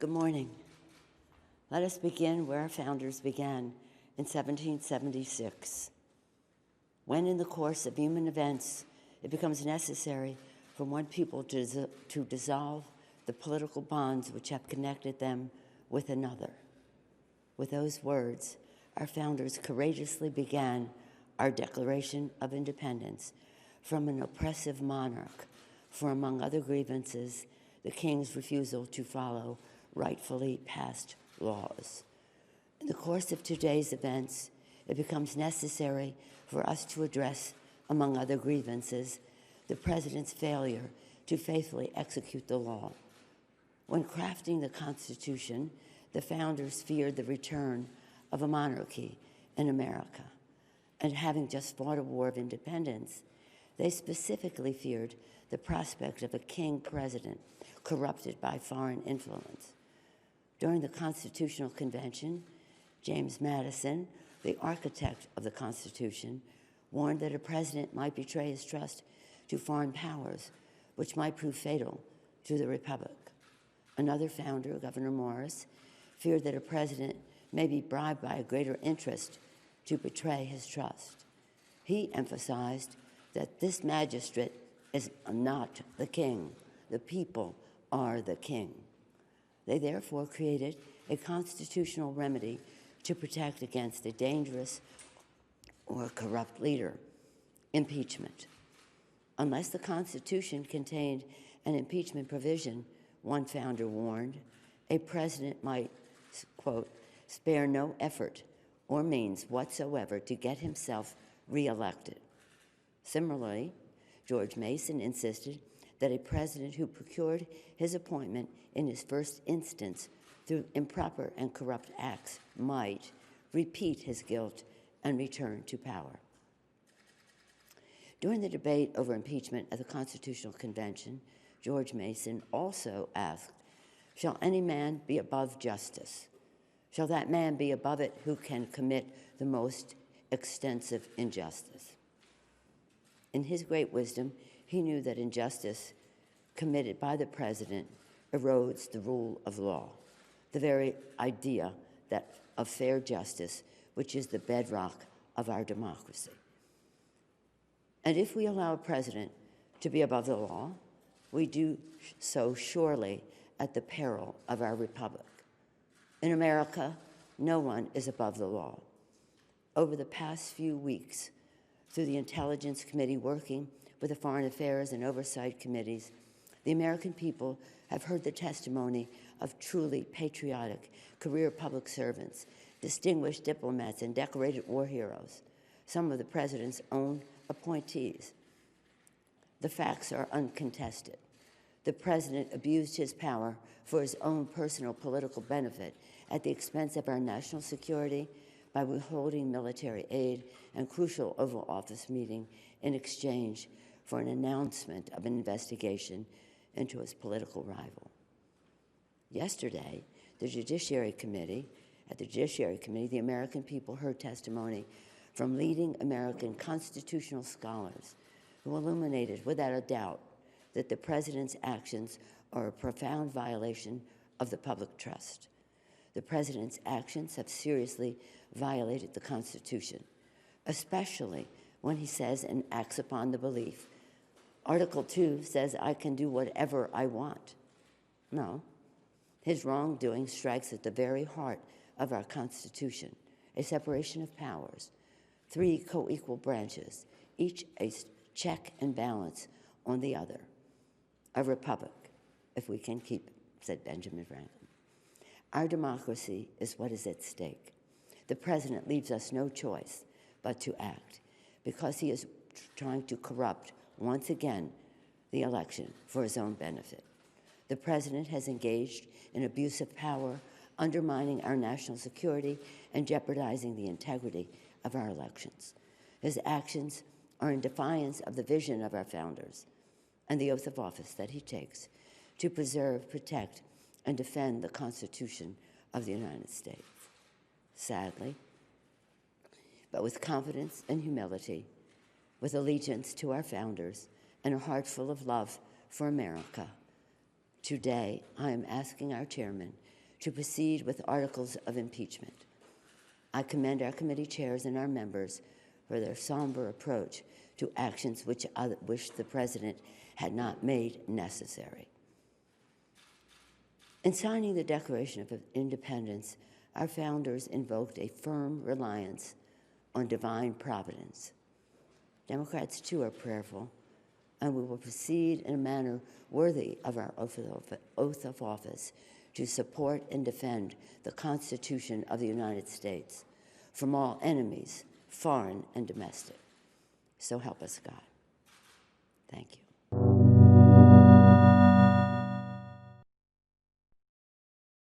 Good morning. Let us begin where our founders began in 1776, when in the course of human events it becomes necessary for one people to dissolve the political bonds which have connected them with another. With those words, our founders courageously began our Declaration of Independence from an oppressive monarch for, among other grievances, the king's refusal to follow rightfully passed laws. In the course of today's events, it becomes necessary for us to address, among other grievances, the President's failure to faithfully execute the law. When crafting the Constitution, the founders feared the return of a monarchy in America. And having just fought a war of independence, they specifically feared the prospect of a king president corrupted by foreign influence. During the Constitutional Convention, James Madison, the architect of the Constitution, warned that a president might betray his trust to foreign powers, which might prove fatal to the Republic. Another founder, Gouverneur Morris, feared that a president may be bribed by a greater interest to betray his trust. He emphasized that this magistrate is not the king. The people are the king. They therefore created a constitutional remedy to protect against a dangerous or corrupt leader: impeachment. Unless the Constitution contained an impeachment provision, one founder warned, a president might, quote, spare no effort or means whatsoever to get himself reelected. Similarly, George Mason insisted that a president who procured his appointment in his first instance through improper and corrupt acts might repeat his guilt and return to power. During the debate over impeachment at the Constitutional Convention, George Mason also asked, "Shall any man be above justice? Shall that man be above it who can commit the most extensive injustice?" In his great wisdom, he knew that injustice committed by the president erodes the rule of law, the very idea of fair justice, which is the bedrock of our democracy. And if we allow a president to be above the law, we do so surely at the peril of our republic. In America, no one is above the law. Over the past few weeks, through the Intelligence Committee working with the Foreign Affairs and Oversight Committees, the American people have heard the testimony of truly patriotic career public servants, distinguished diplomats, and decorated war heroes, some of the president's own appointees. The facts are uncontested. The president abused his power for his own personal political benefit at the expense of our national security by withholding military aid and crucial Oval Office meeting in exchange for an announcement of an investigation into his political rival. Yesterday, at the Judiciary Committee, the American people heard testimony from leading American constitutional scholars who illuminated without a doubt that the president's actions are a profound violation of the public trust. The president's actions have seriously violated the Constitution, especially when he says and acts upon the belief. Article 2 says, "I can do whatever I want." No, his wrongdoing strikes at the very heart of our Constitution, a separation of powers, 3 co-equal branches, each a check and balance on the other. A republic, if we can keep it, said Benjamin Franklin. Our democracy is what is at stake. The president leaves us no choice but to act, because he is trying to corrupt, once again, the election for his own benefit. The president has engaged in abuse of power, undermining our national security and jeopardizing the integrity of our elections. His actions are in defiance of the vision of our founders and the oath of office that he takes to preserve, protect, and defend the Constitution of the United States. Sadly, but with confidence and humility, with allegiance to our founders and a heart full of love for America, today I am asking our chairman to proceed with articles of impeachment. I commend our committee chairs and our members for their somber approach to actions which I wish the President had not made necessary. In signing the Declaration of Independence, our founders invoked a firm reliance on divine providence. Democrats, too, are prayerful, and we will proceed in a manner worthy of our oath of office to support and defend the Constitution of the United States from all enemies, foreign and domestic. So help us God. Thank you.